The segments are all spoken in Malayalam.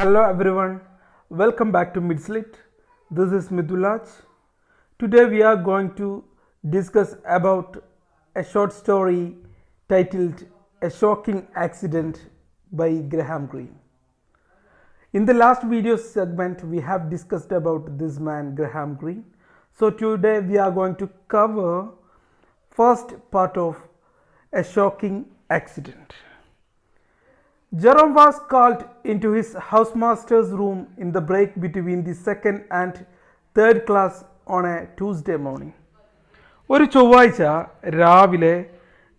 Hello everyone, welcome back to Midslit. This is Midulaj. Today we are going to discuss about a short story titled A Shocking Accident by Graham Greene. In the last video segment we have discussed about this man Graham Greene. So today we are going to cover first part of A Shocking Accident. Jerome was called into his housemaster's room in the break between the second and third class on a Tuesday morning. ഒരു ചൊവ്വാഴ്ച രാവിലെ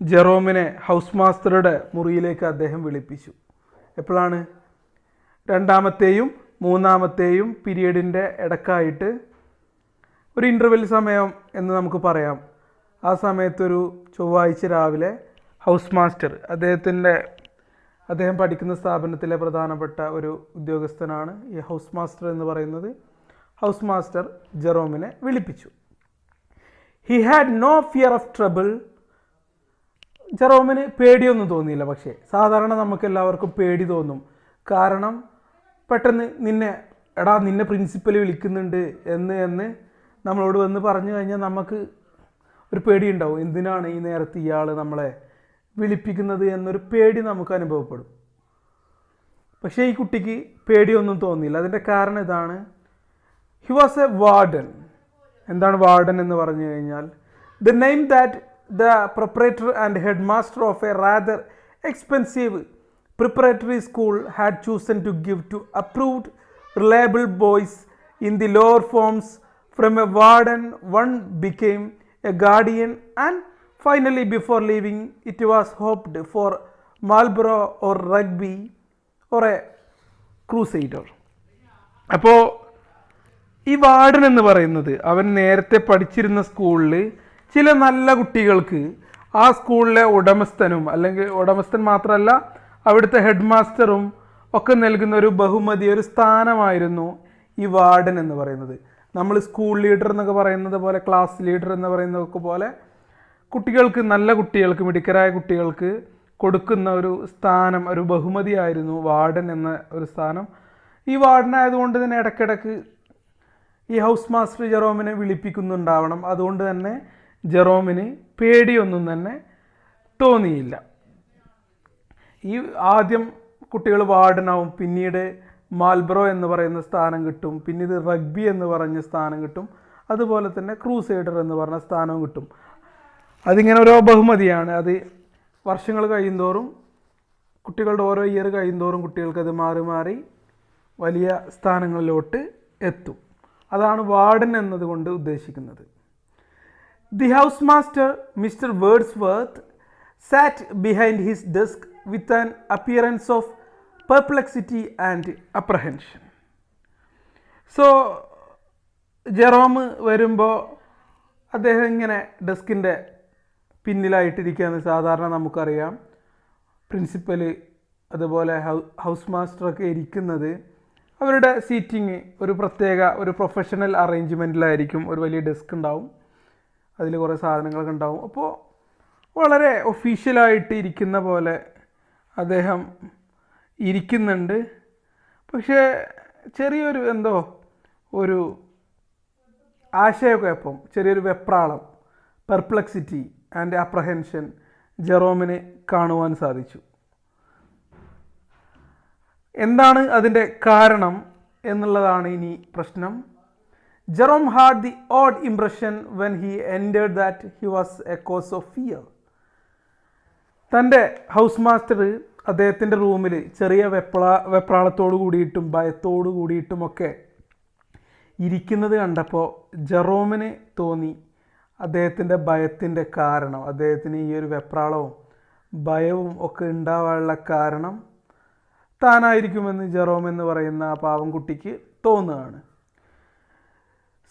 ജെറോമിനെ ഹൗസ് മാസ്റ്ററുടെ മുറിയിലേക്ക് അദ്ദേഹം വിളിപ്പിച്ചു. എപ്പോഴാണ്? രണ്ടാമത്തെയും മൂന്നാമത്തെയും പീരിയഡിൻ്റെ ഇടക്കായിട്ട് ഒരു ഇൻ്റർവെൽ സമയം എന്ന് നമുക്ക് പറയാം. ആ സമയത്തൊരു ചൊവ്വാഴ്ച രാവിലെ ഹൗസ് മാസ്റ്റർ അദ്ദേഹം പഠിക്കുന്ന സ്ഥാപനത്തിലെ പ്രധാനപ്പെട്ട ഒരു ഉദ്യോഗസ്ഥനാണ് ഈ ഹൗസ് മാസ്റ്റർ എന്ന് പറയുന്നത്. ഹൗസ് മാസ്റ്റർ ജെറോമിനെ വിളിപ്പിച്ചു. He had no fear of trouble. ജെറോമിന് പേടിയൊന്നും തോന്നിയില്ല. പക്ഷേ സാധാരണ നമുക്ക് എല്ലാവർക്കും പേടി തോന്നും. കാരണം പെട്ടെന്ന് നിന്നെ പ്രിൻസിപ്പൽ വിളിക്കുന്നുണ്ട് എന്ന് നമ്മളോട് വന്ന് പറഞ്ഞു കഴിഞ്ഞാൽ നമുക്ക് ഒരു പേടിയുണ്ടാവും. എന്തിനാണ് ഈ നേരത്ത് ഇയാൾ നമ്മളെ വിളിപ്പിക്കുന്നത് എന്നൊരു പേടി നമുക്ക് അനുഭവപ്പെടും. പക്ഷേ ഈ കുട്ടിക്ക് പേടിയൊന്നും തോന്നിയില്ല. അതിൻ്റെ കാരണം ഇതാണ്. He was A warden. എന്താണ് വാർഡൻ എന്ന് പറഞ്ഞു കഴിഞ്ഞാൽ? The name that the proprietor and head master of A rather expensive preparatory school had chosen to give to approved reliable boys in the lower forms. From a warden one became a guardian, and finally before leaving it was hoped for Marlborough or Rugby or a Crusader. അപ്പോൾ ഈ വാർഡൻ എന്ന് പറയുന്നത് അവൻ നേരത്തെ പഠിച്ചിരുന്ന സ്കൂളിൽ ചില നല്ല കുട്ടികൾക്ക് ആ സ്കൂളിലെ ഉടമസ്ഥനും അല്ലെങ്കിൽ ഉടമസ്ഥൻ മാത്രമല്ല അവിടുത്തെ ഹെഡ് മാസ്റ്ററും ഒക്കെ നൽകുന്ന ഒരു ബഹുമതി, ഒരു സ്ഥാനമായിരുന്നു ഈ വാർഡൻ എന്ന് പറയുന്നത്. നമ്മൾ സ്കൂൾ ലീഡർ എന്നൊക്കെ പറയുന്നത് പോലെ, ക്ലാസ് ലീഡർ എന്ന് പറയുന്നതൊക്കെ പോലെ കുട്ടികൾക്ക്, നല്ല കുട്ടികൾക്ക്, മിടുക്കരായ കുട്ടികൾക്ക് കൊടുക്കുന്ന ഒരു സ്ഥാനം, ഒരു ബഹുമതിയായിരുന്നു വാർഡൻ എന്ന ഒരു സ്ഥാനം. ഈ വാർഡനായതുകൊണ്ട് തന്നെ ഇടയ്ക്കിടയ്ക്ക് ഈ ഹൗസ് മാസ്റ്റർ ജെറോമിനെ വിളിപ്പിക്കുന്നുണ്ടാവണം. അതുകൊണ്ട് തന്നെ ജെറോമിന് പേടിയൊന്നും തന്നെ തോന്നിയില്ല. ഈ ആദ്യം കുട്ടികൾ വാർഡനാവും, പിന്നീട് മാൽബ്രോ എന്ന് പറയുന്ന സ്ഥാനം കിട്ടും, പിന്നീട് റഗ്ബി എന്ന് പറഞ്ഞ സ്ഥാനം കിട്ടും, അതുപോലെ തന്നെ ക്രൂസൈഡർ എന്ന് പറഞ്ഞ സ്ഥാനവും കിട്ടും. അതിങ്ങനെ ഓരോ ബഹുമതിയാണ്. അത് വർഷങ്ങൾ കഴിയുന്തോറും, കുട്ടികളുടെ ഓരോ ഇയർ കഴിയുന്തോറും കുട്ടികൾക്കത് മാറി മാറി വലിയ സ്ഥാനങ്ങളിലോട്ട് എത്തും. അതാണ് വാർഡൻ എന്നതുകൊണ്ട് ഉദ്ദേശിക്കുന്നത്. The house master mister Wordsworth sat behind his desk with an appearance of perplexity and apprehension. So Jerome വരുമ്പോൾ അദ്ദേഹം ഇങ്ങനെ ഡെസ്കിൻ്റെ പിന്നിലായിട്ടിരിക്കുകയെന്ന് സാധാരണ നമുക്കറിയാം. പ്രിൻസിപ്പൽ അതുപോലെ ഹൗസ് മാസ്റ്ററൊക്കെ ഇരിക്കുന്നത് അവരുടെ സീറ്റിങ് ഒരു പ്രൊഫഷണൽ അറേഞ്ച്മെൻറ്റിലായിരിക്കും. ഒരു വലിയ ഡെസ്ക് ഉണ്ടാവും, അതിൽ കുറേ സാധനങ്ങളൊക്കെ ഉണ്ടാവും. അപ്പോൾ വളരെ ഒഫീഷ്യലായിട്ട് ഇരിക്കുന്ന പോലെ അദ്ദേഹം ഇരിക്കുന്നുണ്ട്. പക്ഷേ ചെറിയൊരു ഒരു ആശയക്കുഴപ്പം, ചെറിയൊരു വെപ്രാളം, പെർപ്ലക്സിറ്റി ആൻഡ് അപ്രഹെൻഷൻ ജെറോമിന് കാണുവാൻ സാധിച്ചു. എന്താണ് അതിൻ്റെ കാരണം എന്നുള്ളതാണ് ഇനി പ്രശ്നം. Jerome had the odd impression when he entered that he was a cause of fear. തൻ്റെ ഹൗസ് മാസ്റ്റർ അദ്ദേഹത്തിൻ്റെ റൂമിൽ ചെറിയ വെപ്രാളത്തോടു കൂടിയിട്ടും ഭയത്തോടു കൂടിയിട്ടുമൊക്കെ ഇരിക്കുന്നത് കണ്ടപ്പോൾ ജെറോമിന് തോന്നി അദ്ദേഹത്തിൻ്റെ ഭയത്തിൻ്റെ കാരണം, അദ്ദേഹത്തിന് ഈ ഒരു വെപ്രാളവും ഭയവും ഒക്കെ ഉണ്ടാവാനുള്ള കാരണം താനായിരിക്കുമെന്ന് ജെറോം എന്ന് പറയുന്ന ആ പാവം കുട്ടിക്ക് തോന്നുകയാണ്.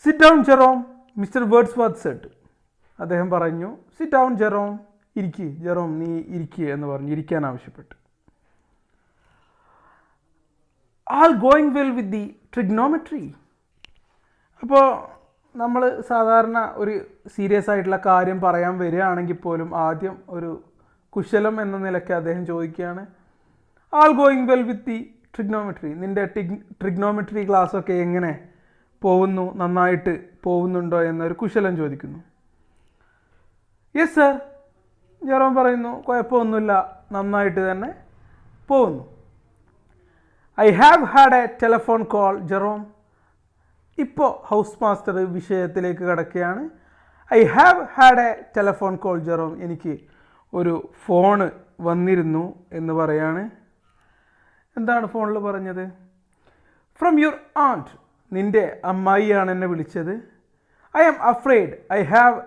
Sit down Jerome, Mister Wordsworth said. അദ്ദേഹം പറഞ്ഞു, സിറ്റ് ഡൗൺ ജെറോം, ഇരിക്കുക ജെറോം, നീ ഇരിക്കുക എന്ന് പറഞ്ഞു ഇരിക്കാൻ ആവശ്യപ്പെട്ടു. All going well with the trigonometry. അപ്പോൾ നമ്മൾ സാധാരണ ഒരു സീരിയസ് ആയിട്ടുള്ള കാര്യം പറയാൻ വരികയാണെങ്കിൽ പോലും ആദ്യം ഒരു കുശലം എന്ന നിലയ്ക്ക് അദ്ദേഹം ചോദിക്കുകയാണ്, all going well with the trigonometry, നിൻ്റെ ട്രിഗ്നോമെട്രി ക്ലാസ്സൊക്കെ എങ്ങനെ പോകുന്നു, നന്നായിട്ട് പോകുന്നുണ്ടോ എന്നൊരു കുശലം ചോദിക്കുന്നു. യെസ് സർ, ജെറോം പറയുന്നു, കുഴപ്പമൊന്നുമില്ല, നന്നായിട്ട് തന്നെ പോകുന്നു. I have had A telephone call Jerome. ഇപ്പോൾ ഹൗസ് മാസ്റ്റർ വിഷയത്തിലേക്ക് കിടക്കുകയാണ്. I have had A telephone call Jerome, എനിക്ക് ഒരു ഫോണ് വന്നിരുന്നു എന്ന് പറയാണ്. എന്താണ് ഫോണിൽ പറഞ്ഞത്? ഫ്രം യുവർ ആൻറ്റ്, നിൻ്റെ അമ്മായിയാണ് എന്നെ വിളിച്ചത്. I am afraid I have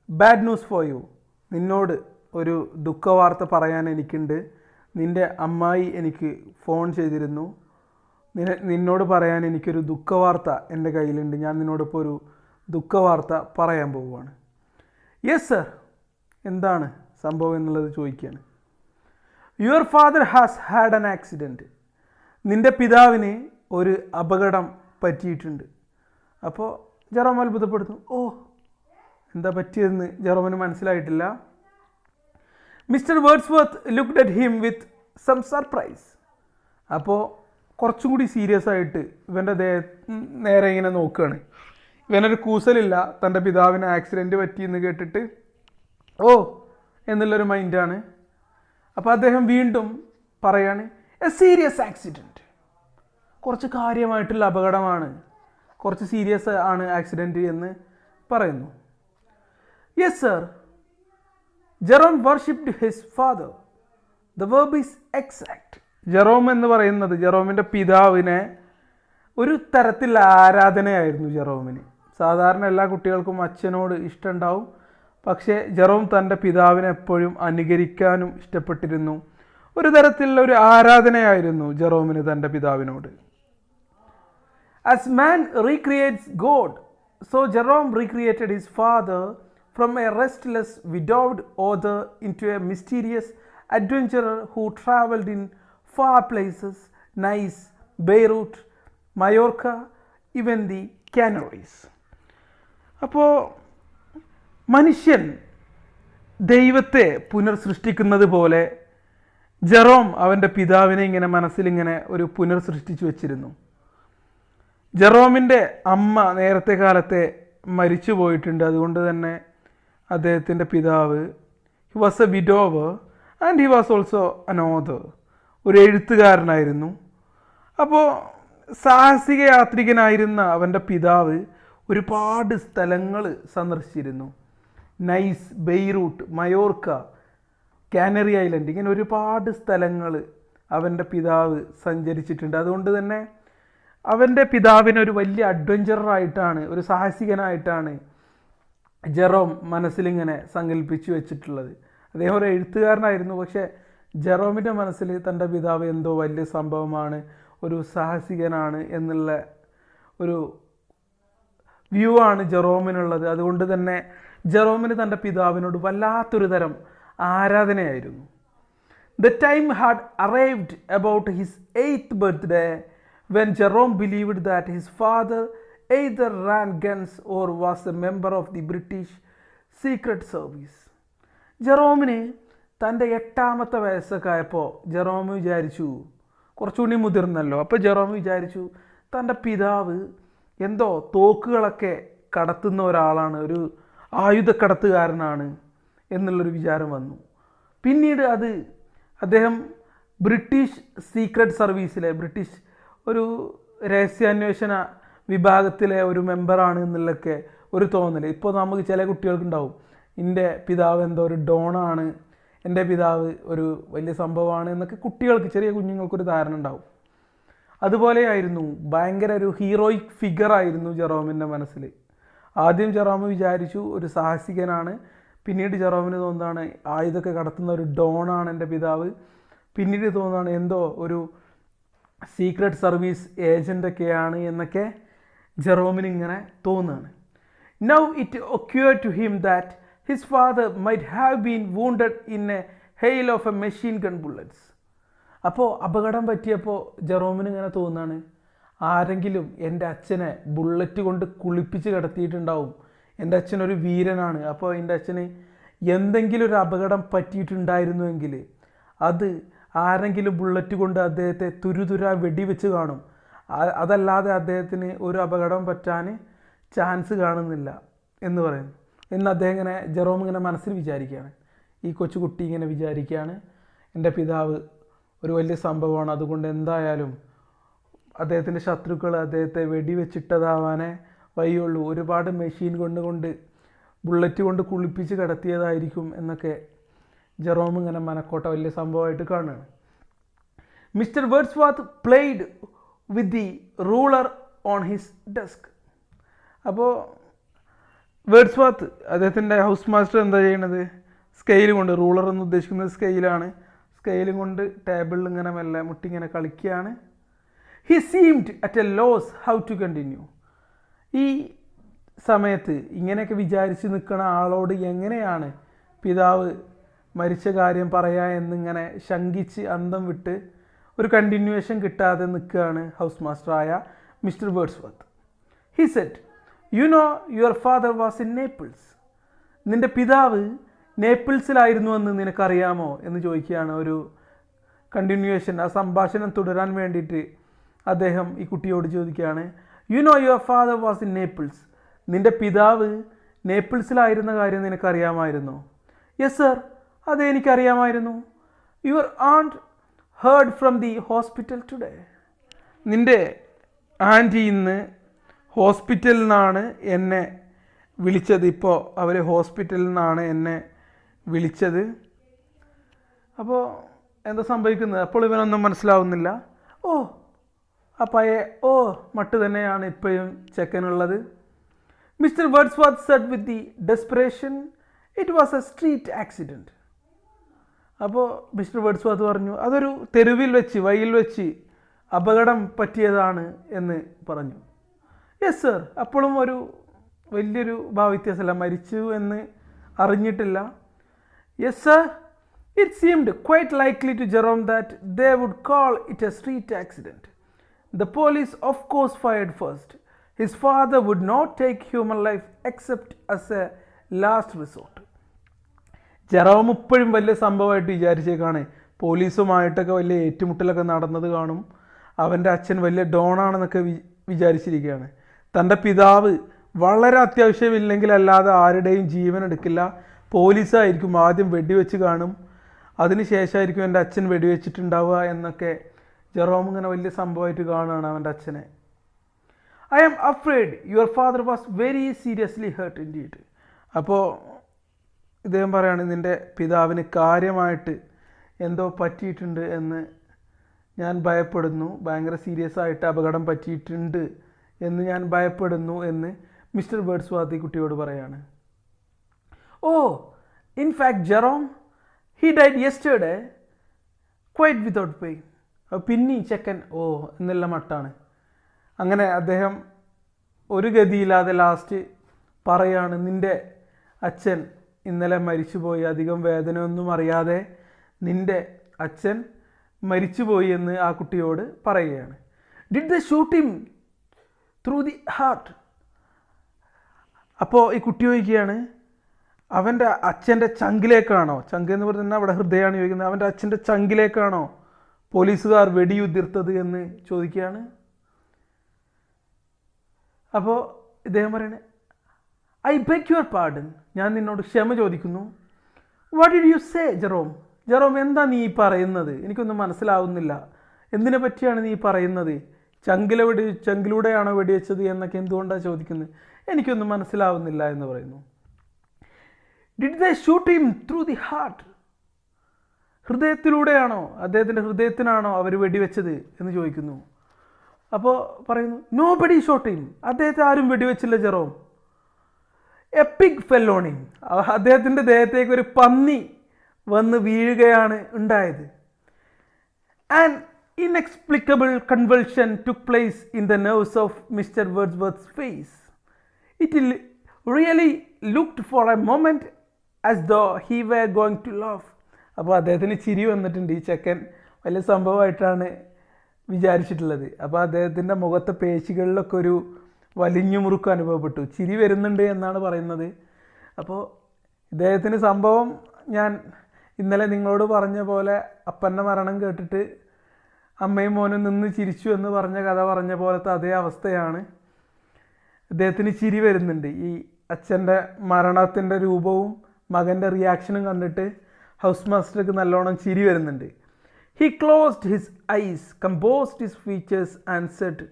bad news for you, നിന്നോട് ഒരു ദുഃഖവാർത്ത പറയാൻ എനിക്കുണ്ട്. നിൻ്റെ അമ്മായി എനിക്ക് ഫോൺ ചെയ്തിരുന്നു, നിന്നോട് പറയാൻ എനിക്കൊരു ദുഃഖവാർത്ത എൻ്റെ കയ്യിലുണ്ട്, ഞാൻ നിന്നോടിപ്പോൾ ഒരു ദുഃഖവാർത്ത പറയാൻ പോവുകയാണ്. യെസ് സർ, എന്താണ് സംഭവം എന്നുള്ളത് ചോദിക്കുകയാണ്. Your father has had an accident, നിൻ്റെ പിതാവിന് ഒരു അപകടം പറ്റിയിട്ടുണ്ട്. അപ്പോൾ ജെറോം അത്ഭുതപ്പെടുന്നു. ഓ, എന്താ പറ്റിയതെന്ന് ജെറോമിന് മനസ്സിലായിട്ടില്ല. Mister Wordsworth looked at him with some surprise. അപ്പോൾ കുറച്ചും കൂടി സീരിയസ് ആയിട്ട് ഇവൻ്റെ നേരെ ഇങ്ങനെ നോക്കുകയാണ്. ഇവനൊരു കൂസലില്ല, തൻ്റെ പിതാവിന് ആക്സിഡൻറ്റ് പറ്റിയെന്ന് കേട്ടിട്ട് ഓ എന്നുള്ളൊരു മൈൻഡാണ്. അപ്പോൾ അദ്ദേഹം വീണ്ടും പറയാണ്, എ സീരിയസ് ആക്സിഡൻറ്റ്, കുറച്ച് കാര്യമായിട്ടുള്ള അപകടമാണ്, കുറച്ച് സീരിയസ് ആണ് ആക്സിഡൻറ്റ് എന്ന് പറയുന്നു. Yes sir, Jerome worshipped his father, the verb is exact. Jerome എന്ന് പറയുന്നത് ജെറോമിൻ്റെ പിതാവിനെ ഒരു തരത്തിൽ ആരാധനയായിരുന്നു ജെറോമിന്. സാധാരണ എല്ലാ കുട്ടികൾക്കും അച്ഛനോട് ഇഷ്ടമുണ്ടാവും, പക്ഷേ ജെറോം തൻ്റെ പിതാവിനെ എപ്പോഴും അനുകരിക്കാനും ഇഷ്ടപ്പെട്ടിരുന്നു. ഒരു തരത്തിലുള്ള ഒരു ആരാധനയായിരുന്നു ജെറോമിന് തൻ്റെ പിതാവിനോട്. As man recreates God, so Jerome recreated his father from a restless, widowed author into a mysterious adventurer who traveled in far places, Nice, Beirut, Mallorca, even the Canaries. അപ്പോൾ മനുഷ്യൻ ദൈവത്തെ പുനർസൃഷ്ടിക്കുന്നത് പോലെ ജെറോം അവൻ്റെ പിതാവിനെ ഇങ്ങനെ മനസ്സിലിങ്ങനെ ഒരു പുനർസൃഷ്ടിച്ചു വച്ചിരുന്നു. ജെറോമിൻ്റെ അമ്മ നേരത്തെ കാലത്തെ മരിച്ചു പോയിട്ടുണ്ട്. അതുകൊണ്ട് തന്നെ അദ്ദേഹത്തിൻ്റെ പിതാവ് he was A widower and he was also അൻ ഓഥർ, ഒരു എഴുത്തുകാരനായിരുന്നു. അപ്പോൾ സാഹസിക യാത്രികനായിരുന്ന അവൻ്റെ പിതാവ് ഒരുപാട് സ്ഥലങ്ങൾ സന്ദർശിച്ചിരുന്നു. Nice, Beirut, Mallorca, canary island, ഇങ്ങനെ ഒരുപാട് സ്ഥലങ്ങൾ അവൻ്റെ പിതാവ് സഞ്ചരിച്ചിട്ടുണ്ട്. അതുകൊണ്ട് തന്നെ അവൻ്റെ പിതാവിനൊരു വലിയ അഡ്വഞ്ചറായിട്ടാണ്, ഒരു സാഹസികനായിട്ടാണ് ജെറോം മനസ്സിലിങ്ങനെ സങ്കല്പിച്ചു വെച്ചിട്ടുള്ളത്. അദ്ദേഹം ഒരു എഴുത്തുകാരനായിരുന്നു, പക്ഷേ ജെറോമിൻ്റെ മനസ്സിൽ തൻ്റെ പിതാവ് എന്തോ വലിയ സംഭവമാണ്, ഒരു സാഹസികനാണ് എന്നുള്ള ഒരു വ്യൂ ആണ് ജെറോമിനുള്ളത്. അതുകൊണ്ട് തന്നെ ജെറോമിന് തൻ്റെ പിതാവിനോട് വല്ലാത്തൊരു തരം ആരാധനയായിരുന്നു. The time had arrived about his 8th birthday when Jerome believed that his father either ran guns or was a member of the British Secret Service. ജെറോമിന് തൻ്റെ 8ാമത്തെ വയസ്സൊക്കെ ആയപ്പോൾ ജെറോം വിചാരിച്ചു, കുറച്ചുകൂടി മുതിർന്നല്ലോ, അപ്പോൾ ജെറോം വിചാരിച്ചു തൻ്റെ പിതാവ് എന്തോ തോക്കുകളൊക്കെ കടത്തുന്ന ഒരാളാണ്, ഒരു ആയുധക്കടത്തുകാരനാണ് എന്നുള്ളൊരു വിചാരം വന്നു. പിന്നീട് അദ്ദേഹം ബ്രിട്ടീഷ് സീക്രട്ട് സർവീസിലെ, ബ്രിട്ടീഷ് ഒരു രഹസ്യാന്വേഷണ വിഭാഗത്തിലെ ഒരു മെമ്പറാണ് എന്നുള്ളതൊക്കെ ഒരു തോന്നൽ. ഇപ്പോൾ നമുക്ക് ചില കുട്ടികൾക്കുണ്ടാവും, എൻ്റെ പിതാവ് എന്തോ ഒരു ഡോണാണ്, എൻ്റെ പിതാവ് ഒരു വലിയ സംഭവമാണ് എന്നൊക്കെ കുട്ടികൾക്ക്, ചെറിയ കുഞ്ഞുങ്ങൾക്കൊരു ധാരണ ഉണ്ടാവും. അതുപോലെയായിരുന്നു, ഭയങ്കര ഒരു ഹീറോയിക് ഫിഗറായിരുന്നു ജെറോമിൻ്റെ മനസ്സിൽ. ആദ്യം ജെറോം വിചാരിച്ചു ഒരു സാഹസികനാണ്, പിന്നീട് ജെറോമിന് തോന്നുന്നതാണ് ആയുധമൊക്കെ കടത്തുന്ന ഒരു ഡോണാണ് എൻ്റെ പിതാവ്, പിന്നീട് തോന്നുന്നതാണ് എന്തോ ഒരു സീക്രട്ട് സർവീസ് ഏജൻ്റൊക്കെയാണ് എന്നൊക്കെ ജെറോമിന് ഇങ്ങനെ തോന്നുകയാണ്. Now it occurred to him that his father might have been wounded in a hail of a machine gun bullets. അപ്പോൾ അപകടം പറ്റിയപ്പോൾ ജെറോമിന് ഇങ്ങനെ തോന്നുകയാണ്, ആരെങ്കിലും എൻ്റെ അച്ഛനെ ബുള്ളറ്റ് കൊണ്ട് കുളിപ്പിച്ച് കിടത്തിയിട്ടുണ്ടാവും, എൻ്റെ അച്ഛനൊരു വീരനാണ്, അപ്പോൾ എൻ്റെ അച്ഛന് എന്തെങ്കിലും ഒരു അപകടം പറ്റിയിട്ടുണ്ടായിരുന്നുവെങ്കിൽ അത് ആരെങ്കിലും ബുള്ളറ്റ് കൊണ്ട് അദ്ദേഹത്തെ തുരുതുര വെടിവെച്ച് കാണും. അതല്ലാതെ അദ്ദേഹത്തിന് ഒരു അപകടം പറ്റാൻ ചാൻസ് കാണുന്നില്ല എന്ന് പറയുന്നു. എന്ന് അദ്ദേഹം ഇങ്ങനെ ജെറോം ഇങ്ങനെ മനസ്സിൽ വിചാരിക്കുകയാണ്. ഈ കൊച്ചുകുട്ടി ഇങ്ങനെ വിചാരിക്കുകയാണ്, എൻ്റെ പിതാവ് ഒരു വലിയ സംഭവമാണ്, അതുകൊണ്ട് എന്തായാലും അദ്ദേഹത്തിൻ്റെ ശത്രുക്കൾ അദ്ദേഹത്തെ വെടിവെച്ചിട്ടതാവാനേ വഴിയുള്ളൂ, ഒരുപാട് മെഷീൻ കൊണ്ട് ബുള്ളറ്റ് കൊണ്ട് കുളിപ്പിച്ച് കിടത്തിയതായിരിക്കും എന്നൊക്കെ ജെറോം ഇങ്ങനെ മനക്കോട്ട വലിയ സംഭവമായിട്ട് കാണുകയാണ്. Mister Wordsworth played with the ruler on his desk. അപ്പോൾ വേർഡ്സ്വർത്ത് അദ്ദേഹത്തിൻ്റെ ഹൗസ് മാസ്റ്റർ എന്താ ചെയ്യണത്, സ്കെയിൽ കൊണ്ട്, റൂളർ എന്ന് ഉദ്ദേശിക്കുന്നത് സ്കെയിലാണ്, സ്കെയിലും കൊണ്ട് ടേബിളിൽ ഇങ്ങനെ മെല്ലെ മുട്ടിങ്ങനെ കളിക്കുകയാണ്. He seemed at a loss how to continue. ഈ സമയത്ത് ഇങ്ങനെയൊക്കെ വിചാരിച്ച് നിൽക്കുന്ന ആളോട് എങ്ങനെയാണ് പിതാവ് മരിച്ച കാര്യം പറയാ എന്നിങ്ങനെ ശങ്കിച്ച് അന്തം വിട്ട് ഒരു കണ്ടിന്യൂവേഷൻ കിട്ടാതെ നിൽക്കുകയാണ് ഹൗസ് മാസ്റ്ററായ Mister Wordsworth. He said, you know your father was in Naples. നിൻ്റെ പിതാവ് നേപ്പിൾസിലായിരുന്നു എന്ന് നിനക്കറിയാമോ എന്ന് ചോദിക്കുകയാണ്. ഒരു കണ്ടിന്യൂവേഷൻ, ആ സംഭാഷണം തുടരാൻ വേണ്ടിയിട്ട് അദ്ദേഹം ഈ കുട്ടിയോട് ചോദിക്കുകയാണ്, you know your father was in Naples. നിൻ്റെ പിതാവ് നേപ്പിൾസിലായിരുന്ന കാര്യം നിനക്കറിയാമായിരുന്നു? യെസ് സർ, അതെ എനിക്കറിയാമായിരുന്നു. Your aunt heard from the hospital today. നിൻ്റെ ആൻറ്റി ഇന്ന് ഹോസ്പിറ്റലിൽ നിന്നാണ് എന്നെ വിളിച്ചത്. ഇപ്പോൾ അവർ ഹോസ്പിറ്റലിൽ നിന്നാണ് എന്നെ വിളിച്ചത്. അപ്പോൾ എന്താ സംഭവിക്കുന്നത്? അപ്പോൾ ഇവനൊന്നും മനസ്സിലാവുന്നില്ല. ഓ, ആ പഴയ മട്ട് തന്നെയാണ് ഇപ്പോഴും ചെക്കനുള്ളത്. Mister Wordsworth said with the desperation, it was a street accident. അപ്പോൾ മിസ്റ്റർ വേർഡ്സ്വർത്ത് പറഞ്ഞു, അതൊരു തെരുവിൽ വെച്ച്, വഴിയിൽ വെച്ച് അപകടം പറ്റിയതാണ് എന്ന് പറഞ്ഞു. യെസ് സർ, അപ്പോഴും ഒരു വലിയൊരു ഭാവവ്യത്യാസമല്ല, മരിച്ചു എന്ന് അറിഞ്ഞിട്ടില്ല. Yes sir, it seemed quite likely to Jerome that they would call it a street accident. The police of course fired first. His father would not take human life except as a last resort. Jerome ഇപ്പോഴും വലിയ സംഭവമായിട്ട് വിചാരിച്ചേക്കാണ്. പോലീസുമായിട്ടൊക്കെ വലിയ ഏറ്റുമുട്ടലൊക്കെ നടന്നത് കാണും. അവൻ്റെ അച്ഛൻ വലിയ ഡോണാണെന്നൊക്കെ വിചാരിച്ചിരിക്കുകയാണ്. തൻ്റെ പിതാവ് വളരെ അത്യാവശ്യമില്ലെങ്കിൽ അല്ലാതെ ആരുടെയും ജീവൻ എടുക്കില്ല. പോലീസായിരിക്കും ആദ്യം വെടിവെച്ച് കാണും, അതിന് ശേഷമായിരിക്കും എൻ്റെ അച്ഛൻ വെടിവെച്ചിട്ടുണ്ടാവുക എന്നൊക്കെ ജെറോം ഇങ്ങനെ വലിയ സംഭവമായിട്ട് കാണുകയാണ് അവൻ്റെ അച്ഛനെ. I am afraid your father was very seriously hurt indeed. അപ്പോൾ ഇദ്ദേഹം പറയുകയാണ്, നിൻ്റെ പിതാവിന് കാര്യമായിട്ട് എന്തോ പറ്റിയിട്ടുണ്ട് എന്ന് ഞാൻ ഭയപ്പെടുന്നു, ഭയങ്കര സീരിയസ് ആയിട്ട് അപകടം പറ്റിയിട്ടുണ്ട് എന്ന് ഞാൻ ഭയപ്പെടുന്നു എന്ന് മിസ്റ്റർ വേർഡ്സ്വർത്ത് ഈ കുട്ടിയോട് പറയാണ്. Oh, in fact Jerome, he died yesterday quite without pain. പിന്നെ ചെക്കൻ എന്നുള്ള മട്ടാണ്. അങ്ങനെ അദ്ദേഹം ഒരു ഗതിയില്ലാതെ ലാസ്റ്റ് പറയാണ്, നിൻ്റെ അച്ഛൻ ഇന്നലെ മരിച്ചുപോയി, അധികം വേദനയൊന്നും അറിയാതെ നിൻ്റെ അച്ഛൻ മരിച്ചുപോയി എന്ന് ആ കുട്ടിയോട് പറയുകയാണ്. Did they shoot him through the heart. അപ്പോൾ ഈ കുട്ടി ചോദിക്കുകയാണ്, അവൻ്റെ അച്ഛൻ്റെ ചങ്കിലേക്കാണോ, ചങ്ക് എന്ന് പറഞ്ഞാൽ അവിടെ ഹൃദയമാണ് ചോദിക്കുന്നത്, അവൻ്റെ അച്ഛൻ്റെ ചങ്കിലേക്കാണോ പോലീസുകാർ വെടിയുതിർത്തത് എന്ന് ചോദിക്കുകയാണ്. അപ്പോൾ ഇദ്ദേഹം പറയണേ, ഐ ബെഗ് യുവർ പാർഡൺ, ഞാൻ നിന്നോട് ക്ഷമ ചോദിക്കുന്നു. What did you say Jerome? Jerome, എന്താ നീ പറയുന്നത്? എനിക്കൊന്നും മനസ്സിലാവുന്നില്ല. എന്തിനെ പറ്റിയാണ് നീ പറയുന്നത്? ചങ്കിലൂടെയാണോ വെടിവെച്ചത് എന്നൊക്കെ എന്തുകൊണ്ടാണ് ചോദിക്കുന്നത്? എനിക്കൊന്നും മനസ്സിലാവുന്നില്ല എന്ന് പറയുന്നു. Did they shoot him through the heart? ഹൃദയത്തിലൂടെയാണോ, അദ്ദേഹത്തിൻ്റെ ഹൃദയത്തിനാണോ അവർ വെടിവെച്ചത് എന്ന് ചോദിക്കുന്നു. അപ്പോൾ പറയുന്നു, നോ ബഡി ഷോട്ട് ഹിം, അദ്ദേഹത്തെ ആരും വെടിവെച്ചില്ല Jerome. A pig fell on him, അദ്ദേഹത്തിൻ്റെ ദേഹത്തേക്ക് ഒരു പന്നി വന്ന് വീഴുകയാണ് ഉണ്ടായത്. And inexplicable convulsion took place in the nerves of Mr. Wordsworth's face. It really looked for a moment as though he were going to laugh. അപ്പോൾ അദ്ദേഹത്തിന് ചിരി വന്നിട്ടുണ്ട്. ഈ ചെക്കൻ വലിയ സംഭവമായിട്ടാണ് വിചാരിച്ചിട്ടുള്ളത്. അപ്പോൾ അദ്ദേഹത്തിൻ്റെ മുഖത്തെ പേശികളിലൊക്കെ ഒരു വലിഞ്ഞു മുറുക്കം അനുഭവപ്പെട്ടു. ചിരി വരുന്നുണ്ട് എന്നാണ് പറയുന്നത്. അപ്പോൾ ഇദ്ദേഹത്തിന് സംഭവം ഞാൻ ഇന്നലെ നിങ്ങളോട് പറഞ്ഞ പോലെ അപ്പൻ്റെ മരണം കേട്ടിട്ട് അമ്മയും മോനും നിന്ന് ചിരിച്ചു എന്ന് പറഞ്ഞ കഥ പറഞ്ഞ പോലത്തെ അതേ അവസ്ഥയാണ്. അദ്ദേഹത്തിന് ചിരി വരുന്നുണ്ട്. ഈ അച്ഛൻ്റെ മരണത്തിൻ്റെ രൂപവും മകൻ്റെ റിയാക്ഷനും കണ്ടിട്ട് ഹൗസ് മാസ്റ്റർക്ക് നല്ലോണം ചിരി വരുന്നുണ്ട്. He closed his eyes, composed his features and said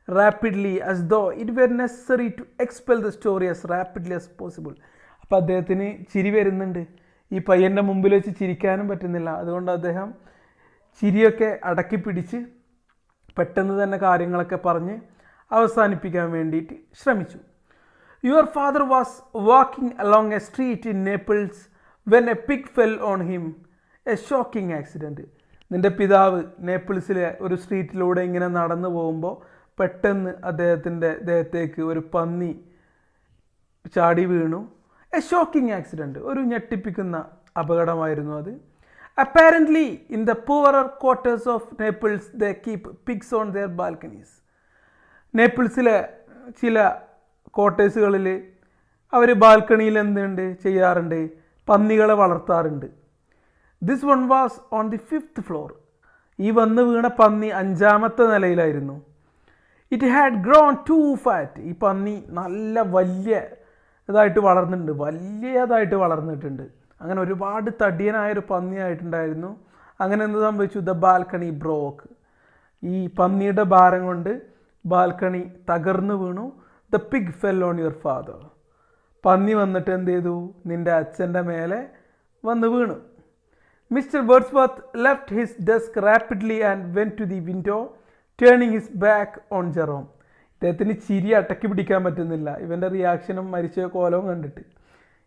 rapidly as though it were necessary to expel the story as rapidly as possible. അപ്പോൾ അദ്ദേഹത്തിന് ചിരി വരുന്നുണ്ട്. ഈ പയ്യൻ്റെ മുമ്പിൽ വെച്ച് ചിരിക്കാനും പറ്റുന്നില്ല. അതുകൊണ്ട് അദ്ദേഹം ചിരിയൊക്കെ അടക്കി പിടിച്ച് പെട്ടെന്ന് തന്നെ കാര്യങ്ങളൊക്കെ പറഞ്ഞ് അവസാനിപ്പിക്കാൻ വേണ്ടിയിട്ട് ശ്രമിച്ചു. Your father was walking along a street in Naples when a pig fell on him, a shocking accident. നിൻ്റെ പിതാവ് നേപ്പിൾസിലെ ഒരു സ്ട്രീറ്റിലൂടെ ഇങ്ങനെ നടന്നു പോകുമ്പോൾ പെട്ടെന്ന് അദ്ദേഹത്തിൻ്റെ ദേഹത്തേക്ക് ഒരു പന്നി ചാടി വീണു. എ ഷോക്കിംഗ് ആക്സിഡൻറ്റ്, ഒരു ഞെട്ടിപ്പിക്കുന്ന അപകടമായിരുന്നു അത്. Apparently in the poorer quarters of Naples they keep pigs on their balconies. നേപ്പിൾസിലെ ചില ക്വാർട്ടേഴ്സുകളിൽ അവർ ബാൽക്കണിയിൽ എന്തുണ്ട് ചെയ്യാറുണ്ട്, പന്നികളെ വളർത്താറുണ്ട്. This one was on the 5th floor. ഈ വന്ന് വീണ പന്നി 5ാമത്തെ നിലയിലായിരുന്നു. It had grown too fat. ഈ പന്നി നല്ല വലിയതായിട്ട് വളർന്നിട്ടുണ്ട്. അങ്ങനെ ഒരുപാട് തടിയനായൊരു പന്നിയായിട്ടുണ്ടായിരുന്നു. അങ്ങനെ എന്ത് സംഭവിച്ചു? The balcony broke. ഈ പന്നിയുടെ ഭാരം കൊണ്ട് ബാൽക്കണി തകർന്നു വീണു. The pig fell on your father. പന്നി വന്നിട്ട് എന്ത് ചെയ്തു? നിൻ്റെ അച്ഛൻ്റെ മേലെ വന്ന് വീണു. Mister Wordsworth left his desk rapidly and went to the window, turning his back on Jerome. ഇദ്ദേഹത്തിന് ചിരി അടക്കി പിടിക്കാൻ പറ്റുന്നില്ല. ഇവൻ്റെ റിയാക്ഷനും മരിച്ച കോലവും കണ്ടിട്ട്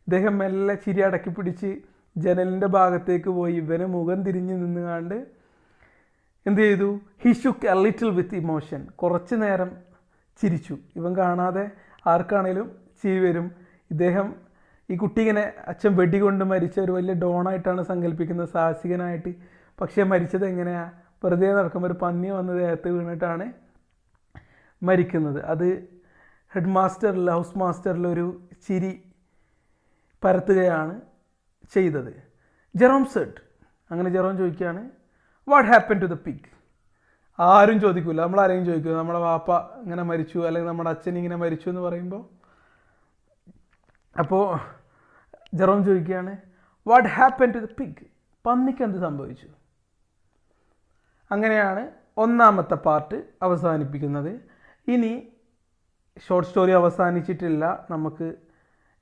ഇദ്ദേഹം മെല്ലെ ചിരി അടക്കി പിടിച്ച് ജനലിൻ്റെ ഭാഗത്തേക്ക് പോയി ഇവന് മുഖം തിരിഞ്ഞ് നിന്നുകാണ്ട് എന്ത് ചെയ്തു? He shook A little with emotion. കുറച്ച് നേരം ചിരിച്ചു. ഇവൻ കാണാതെ ആർക്കാണേലും ചിരി വരും. ഇദ്ദേഹം ഈ കുട്ടി ഇങ്ങനെ അച്ഛൻ വെടികൊണ്ട് മരിച്ച ഒരു വലിയ ഡോണായിട്ടാണ് സങ്കല്പിക്കുന്നത്, സാഹസികനായിട്ട്. പക്ഷേ മരിച്ചത് എങ്ങനെയാണ്? വെറുതെ നടക്കുമ്പോൾ ഒരു പന്നി വന്ന് ദേഹത്ത് വീണിട്ടാണ് മരിക്കുന്നത്. അത് ഹൗസ് മാസ്റ്ററിലൊരു ചിരി പരത്തുകയാണ് ചെയ്തത്. ജെറോം സെഡ്, അങ്ങനെ ജെറോം ചോദിക്കുകയാണ്, what happen to the pig? ആരും ചോദിക്കില്ല, നമ്മളാരെയും ചോദിക്കില്ല. നമ്മുടെ വാപ്പ ഇങ്ങനെ മരിച്ചു അല്ലെങ്കിൽ നമ്മുടെ അച്ഛൻ ഇങ്ങനെ മരിച്ചു എന്ന് പറയുമ്പോൾ. അപ്പോൾ ജെറോം ചോദിക്കുകയാണ്, what happen to the pig? പന്നിക്ക് എന്ത് സംഭവിച്ചു? അങ്ങനെയാണ് 1ാമത്തെ പാർട്ട് അവസാനിപ്പിക്കുന്നത്. ഇനി ഷോർട്ട് സ്റ്റോറി അവസാനിച്ചിട്ടില്ല. നമുക്ക്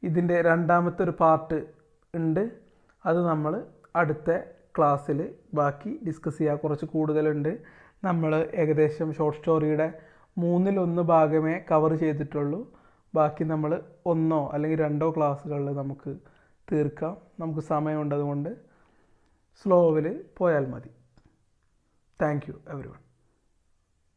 ഇതിൻ്റെ 2ാമത്തെ ഒരു പാർട്ട് ഉണ്ട്. അത് നമ്മൾ അടുത്ത ക്ലാസ്സിൽ ബാക്കി ഡിസ്കസ് ചെയ്യുക. കുറച്ച് കൂടുതലുണ്ട്. നമ്മൾ ഏകദേശം ഷോർട്ട് സ്റ്റോറിയുടെ 1/3 ഭാഗമേ കവർ ചെയ്തിട്ടുള്ളൂ. ബാക്കി നമ്മൾ 1 അല്ലെങ്കിൽ 2 ക്ലാസ്സുകളിൽ നമുക്ക് തീർക്കാം. നമുക്ക് സമയമുണ്ട്, അതുകൊണ്ട് സ്ലോവിൽ പോയാൽ മതി. Thank you everyone.